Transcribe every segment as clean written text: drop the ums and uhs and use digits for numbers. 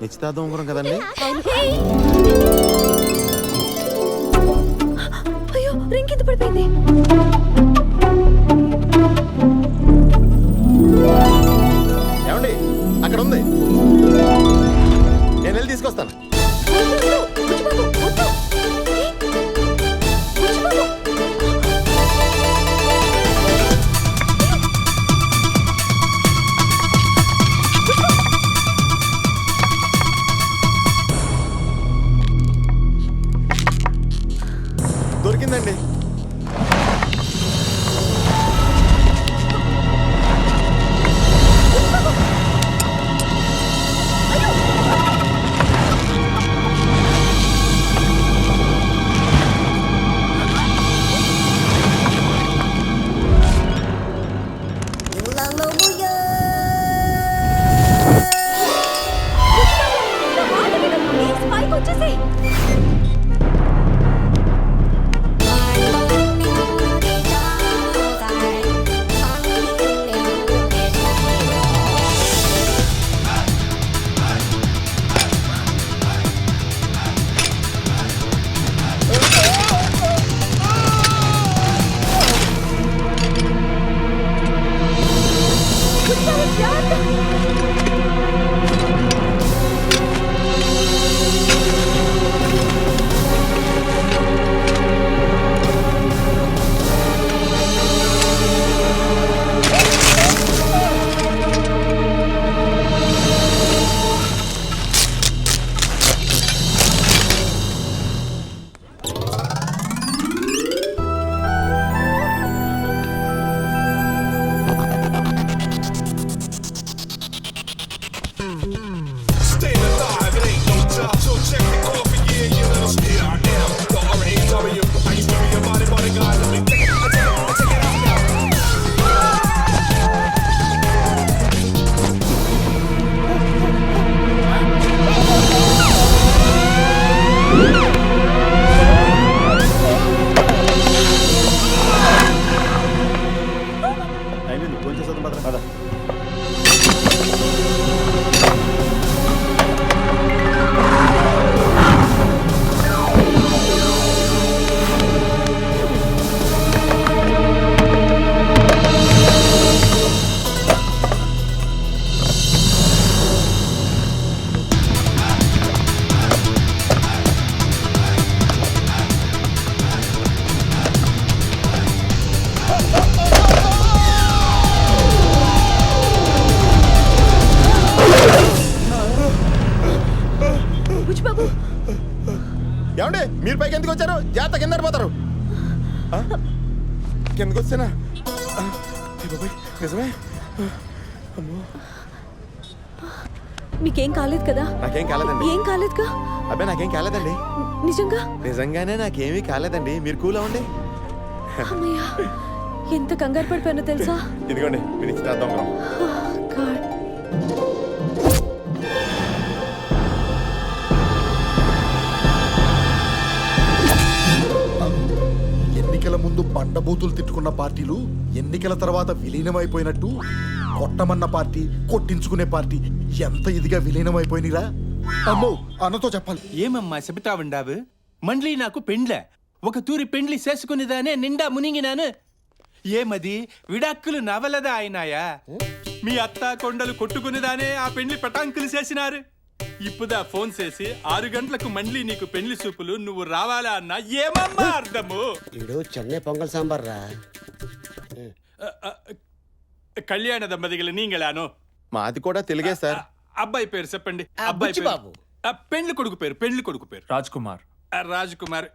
నిశ్చితార్థం ఉంగరం కదండి? అయ్యో రింగ్ కింద పడిపోయింది. ఏమండి అక్కడ ఉంది, నేను వెళ్ళి తీసుకొస్తాను. దొరికిందండి. ఏమండి మీరు పైకి ఎందుకు వచ్చారు? జాగ్రత్త, కింద పడిపోతారు. కిందకు వచ్చానా? నిజమే. మీకేం కాలేదు కదా? నాకేం కాలేదండి. ఏం కాలేదుగా? అబ్బాయి నాకేం కాలేదండి. నిజంగా? నిజంగానే నాకేమీ కాలేదండి. మీరు కూల్ అవ్వండి. అమ్మయ్యా, ఎంత కంగారు పడిపోయానో తెలుసా? ఇదిగోండి మీరు నిశ్చితార్థం ఉంగరం. ఎన్నికల ముందు బండబూతులు తిట్టుకున్న పార్టీలు ఎన్నికల తర్వాత విలీనమైపోయినట్టు కొట్టమన్న పార్టీ, కొట్టించుకునే పార్టీ ఎంత ఇదిగా విలీనమైపోయినరా? అమ్మో అన్నతో చెప్పాలి. ఏమమ్మా చెబుతా ఉండావు? మండ్లీ నాకు పెండ్లే, ఒక తూరి పెండ్లి చేసుకునేదానే నిండా మునిగినాను. ఏమది విడాక్కులు నవలదా అయినాయా? మీ అత్త కొండలు కొట్టుకునేదానే ఆ పెండ్లి పటాంకులు చేసినారు. ఇప్పుదా ఫోన్ చేసి 6 గంటలకు మండ్లీ నీకు పెండ్లి సూపులు, నువ్వు రావాలా అన్నా ఏమమ్మా అర్థము? ఇడు చెన్నై పొంగల్ సాంబార్ రా. కళ్యాణ దంపతిగల నీంగలాను. మాది కూడా తెలుగే సార్. అబ్బాయి పేరు చెప్పండి. అబ్బాయి బాబు. పెండ్లి కొడుకు పేరు. పెండ్లి కొడుకు పేరు రాజ్ కుమార్. రాజ్ కుమార్.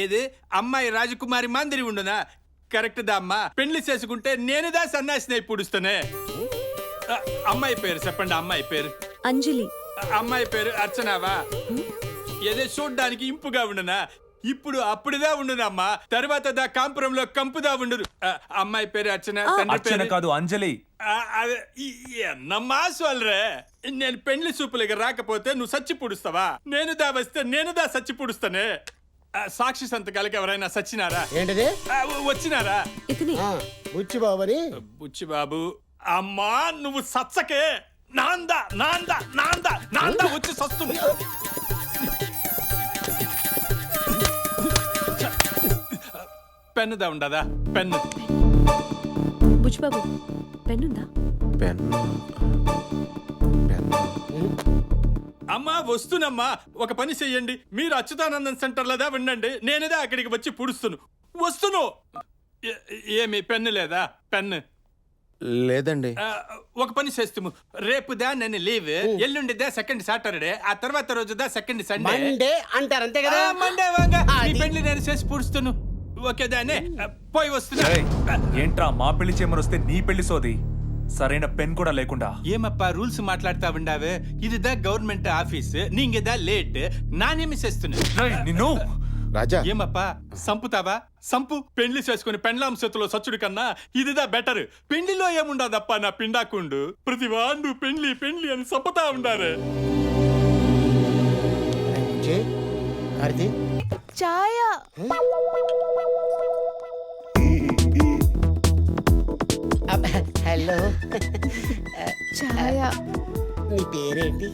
ఏదే అమ్మాయి రాజకుమారి మాందిరి ఉండునా? కరెక్ట్ దా అమ్మా. పెండ్లి చేసుకుంటే నేనుదా సన్నాసిని పుడుస్తానే. అమ్మాయి పేరు చెప్పండి. అమ్మాయి పేరు అంజలి. అమ్మాయి పేరు అర్చనావా? ఏదో చూడ్డానికి ఇంపుగా ఉండునా? ఇప్పుడు అప్పుడుదా ఉండునమ్మా, తర్వాత దా కాంపురంలో కంపుదా ఉండు. అమ్మాయి పేరు అర్చన, తండ్రి అర్చన కాదు అంజలి. ఎన్నమ్మా సోల్రే. నేను పెండ్లి సూపులకి రాకపోతే నువ్వు సచ్చి పుడుస్తావా? నేనుదా వస్తే నేనుదా సచ్చి పుడుస్తానే. సాక్షి సంతకాలకి ఎవరైనా సచ్చినారా? ఏంటిది? వచ్చినారా? బుచ్చిబాబు. బుచ్చిబాబు. అమ్మా నువ్వు సచ్చకే నాందా నాందా నాందా నాందా వచ్చి సస్తు వస్తున్నా. పెన్నుదా ఉండదా? పెన్ను బుచ్చిబాబు పెన్నుందా? అమ్మా వస్తున్నమ్మా. ఒక పని చెయ్యండి, మీరు అచ్యుతానందన్ సెంటర్లోదా ఉండండి, నేనేదా అక్కడికి వచ్చి పుడుస్తును. వస్తును. ఏమి పెన్ను లేదా? పెన్ను లేదండి. ఒక పని చేస్తాము, రేపుదా నేను లీవ్, ఎల్లుండిదా సెకండ్ సాటర్డే, ఆ తర్వాత రోజుదా సెకండ్ సండే. మండే అంటారు అంతే కదా. మండే వాంగ అది. నీ పెళ్లి నేను చేసి పుడుస్తును. ఓకేదానే పోయి వస్తున్నా. ఏయ్, ఏంట్రా మా పెళ్లి చేయమని నీ పెళ్లి సోది? సరైన పెన్ కూడా లేకుండా ఏమప్పా రూల్స్ మాట్లాడుతా ఉండావే? ఇదిదా గవర్నమెంట్ ఆఫీస్, నీంగదా లేట్, నానేమి చేస్తున్నా? రేయ్, నిన్ను రాజా ఏమప్పా సంపుతావా? సంపు. పెళ్లి చేసుకుని పెండ్లాం చేతిలో సచ్చుడు కన్నా ఇదిదా బెటర్. పెళ్లిలో ఏముండదప్పా నా పిండాకుండు, ప్రతి వాండు పెళ్లి పెళ్లి అని సంపుతా ఉండారే. బుజ్జి, కార్తీ, ఛాయ హలో. ఛాయ నీ పేరేంటి?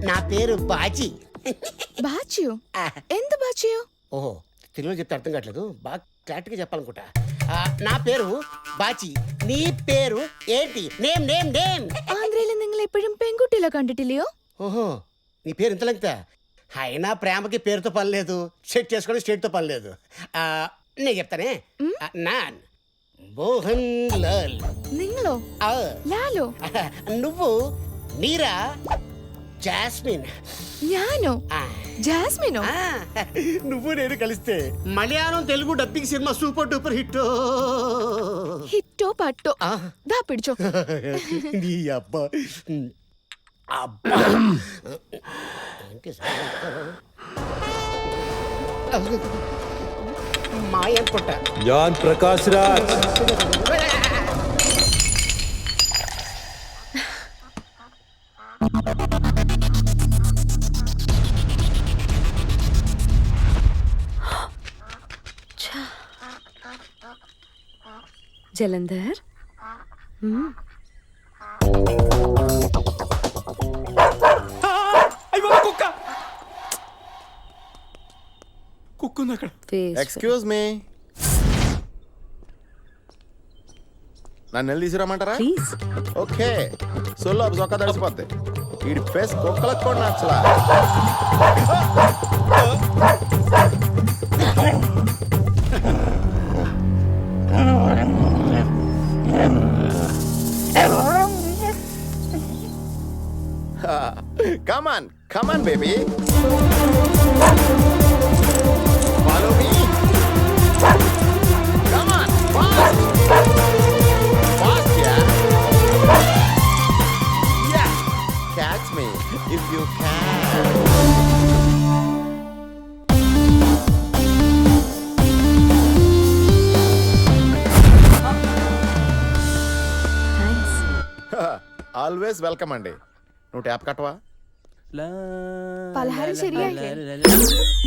నా పేరు బాజీ. బాచియు ఎంత బాచియు? ఓహో, తెలుగులో చెప్తే అర్థం కావట్లేదు, బాగా క్లారిటీగా చెప్పాలనుకుంటా. నా పేరు బాచి. నీ పేరు ఏంటి? Name name name. ആന്ധ്രയിൽ നിങ്ങൾ എപ്പോഴും പെൺകുട്ടികളെ കണ്ടിട്ടില്ലയോ? ఓహో, నీ పేరు ఇంత లెంగ్తా? అయినా ప్రేమకి పేరుతో పని లేదు, సెట్ చేసుకోవడం స్టేట్తో పని లేదు. నేను చెప్తానే. నాన్ మోహన్ లాల్. നിങ്ങളോ? ఆ, ലാലോ? నువ్వు నీరా జాస్మిన్. ഞാനോ? ఆ, ജാസ്മിനോ? ఆ, నువ్వు నేను కలిస్తే Malayalam Telugu dubbing cinema super duper hit. ഹിറ്റോ പട്ടോ? ఆ, ദാ പിടിച്ചോ. నీ అబ్బా. అబ్బా మాయ అనుకుంటా. జాన్ ప్రకాష్ రాజ్ జలంధర్ కుక్క కుక్కుంది అక్కడ. ఎక్స్క్యూజ్ మీ, నన్ను వెళ్ళి తీసుకురామంటారా? ప్లీజ్. ఓకే, సొల్లు చొక్కా తడిసిపోద్ది. వీడి ఫేస్ కుక్కలకు కూడా నచ్చలా. Come on come on baby, follow me. Come on fast fast. Ya catch me if you can. Thanks. Always welcome అండి. నువ్వు ట్యాప్ కట్టవా? పలహారం శరియాకే.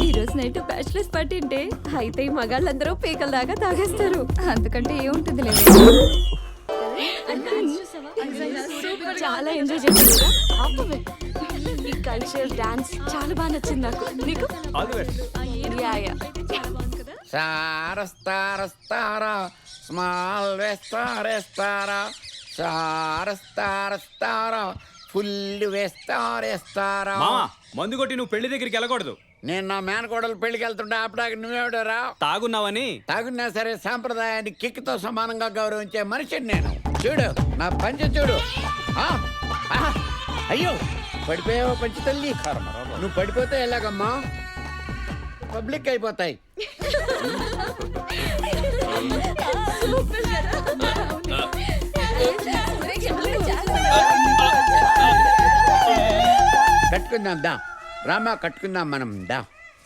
ఈ రోజు నైట్ బ్యాచిలర్స్ పార్టీ అంటే అయితే ఈ మగాళ్ళందరూ పీకల దాకా తాగేస్తారు. అంతకంటే ఏముంటుంది లేదు. చాలా ఎంజాయ్ చేశారు. ఈ కల్చర్ డాన్స్ చాలా బాగా నచ్చింది నాకు. నీకు? Ya, ya. సారస్తారస్తారా స్మాల్ వేస్తారేస్తారా సారస్తారస్తారా ఫుల్ వేస్తారేస్తారా. మామా మందు కొట్టి నువ్వు పెళ్లి దగ్గరికి వెళ్ళకూడదు. నేను నా మేనకోడలు పెళ్లికి వెళ్తుంటే అప్పటికి నువ్వేవిడరా? తాగున్నావని తాగున్నా సరే సాంప్రదాయాన్ని కిక్కితో సమానంగా గౌరవించే మనిషిని నేను. చూడు నా పంచి చూడు. ఆ, ఆ, అయ్యో పడిపోయావో పంచి తల్లి. నువ్వు పడిపోతే ఎలాగమ్మా? పబ్లిక్ అయిపోతాయి. కట్టుకుందాం దా రామా, కట్టుకుందాం మనం. దా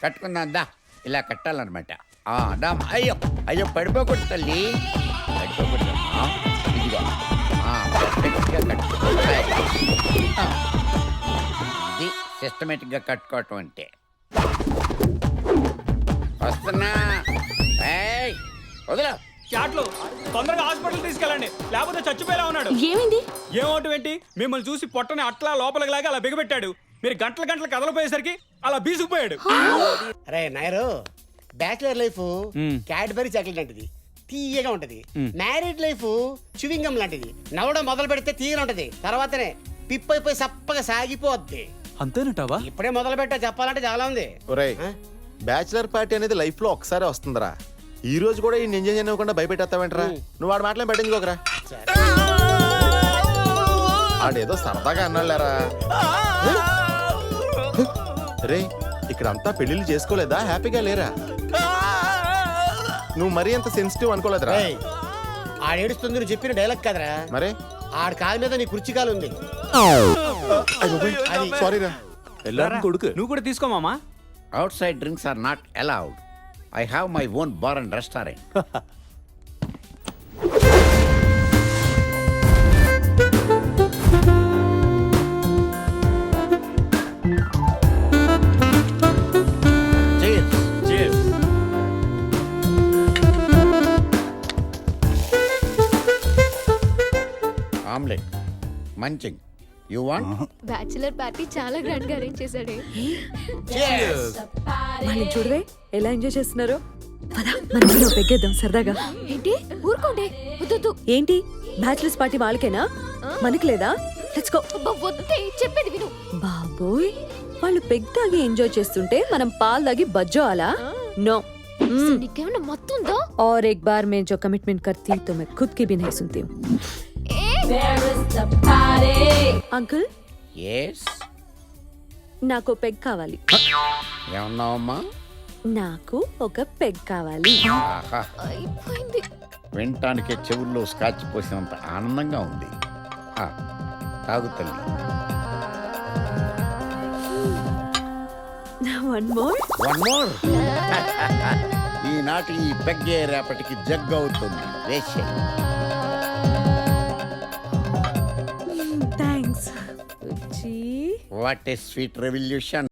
కట్టుకుందాం దా. ఇలా కట్టాలన్నమాట. దా. అయ్యో అయ్యో పడిపోకూడదు తల్లి, పడిపోకూడదు. ఇదిగో పర్ఫెక్ట్గా కట్టుకోవాలి. ఇది సిస్టమేటిక్గా కట్టుకోవటం అంటే. వస్తున్నా. ఏయ్ వదలా చాట్లు తొందరగా హాస్పిటల్ తీసుకెళ్ళండి లేకపోతే చచ్చిపోయేలా ఉన్నాడు. ఏమైంది? ఏమవటం ఏంటి, మిమ్మల్ని చూసి పొట్టని అట్లా లోపలికి లాగా అలా బిగబెట్టాడు. మీరు గంటల గంటలు కదలపోయేసరికి అలా బీసుకుపోయాడు. అరే Nair, bachelor life Cadbury chocolate లాంటిది, తీయగా ఉంటది. మ్యారీడ్ లైఫ్ చ్యూవింగ్ గమ్ లాంటిది, నవ్వడం మొదలు పెడితే తీయగా ఉంటది, తర్వాతనే పిప్ అయిపోయి సప్పగా సాగిపోద్ది. అంతేనంటావా? ఇప్పుడే మొదలు పెట్టా, చెప్పాలంటే చాలా ఉంది. ఒరేయ్, బ్యాచిలర్ పార్టీ అనేది లైఫ్ లో ఒకసారి వస్తుందిరా. ఈ రోజు కూడా ఈ ఎంజాయ్ చేయకుండా భయపెట్టేస్తావేంట్రా? నువ్వు వాడు మాటలు పెట్టించుకోకరా. ఆడేదో సరదాగా అన్నాళ్ళారా. రే, ఇక్కడంతా పెళ్లిళ్ళు చేసుకోలేదా? హ్యాపీగా లేరా? నువ్వు మరీ అంత సెన్సిటివ్ అనుకోలేదురా. ఏయ్, ఆడేడుస్తుంది నువ్వు చెప్పిన డైలాగ్ కదరా. మరే ఆడ కాలు మీద నీ కుర్చీ కాలు ఉంది. సారీరా. కొడుకు నువ్వు కూడా తీసుకో మామా. Outside drinks are not allowed. I have my own bar and restaurant. Cheers. Cheers. Omelette. Munching. You want? Bachelor party చాలా గ్రాండ్ గా అరేంజ్ చేశాడే. వాళ్ళు చూడవే ఎలా ఎంజాయ్ చేస్తున్నారో. పదా మనం పెగ్గేద్దాం సరదాగా. ఏంటి? ఊరుకోండి. వద్దు. ఏంటి బ్యాచిలర్స్ పార్టీ వాళ్ళకేనా, మనకి లేదా? Let's go. వద్దే, చెప్పేది విను. బాబోయ్, వాళ్ళు పెగ్ తాగి ఎంజాయ్ చేస్తుంటే మనం పాలు తాగి బజ్జో అలా? नो నీకేమన్నా మొత్తం ఉందా? और एक बार मैं जो कमिटमेंट करती तो मैं खुद की भी नहीं सुनती हूँ. Uncle, Yes. నాకు పెగ్ కావాలి. ఏమన్నావమ్మా? నాకు ఒక పెగ్ కావాలి. ఆహా, అయిపోయింది. వినటానికే చెవుల్లో స్కాచ్ పోసినంత ఆనందంగా ఉంది. ఆ, తాగు తల్లి. One more. One more. ఈనాటి ఈ పెగ్గే రేపటికి జగ్ అవుతుంది. వేసే thanks. What a sweet revolution.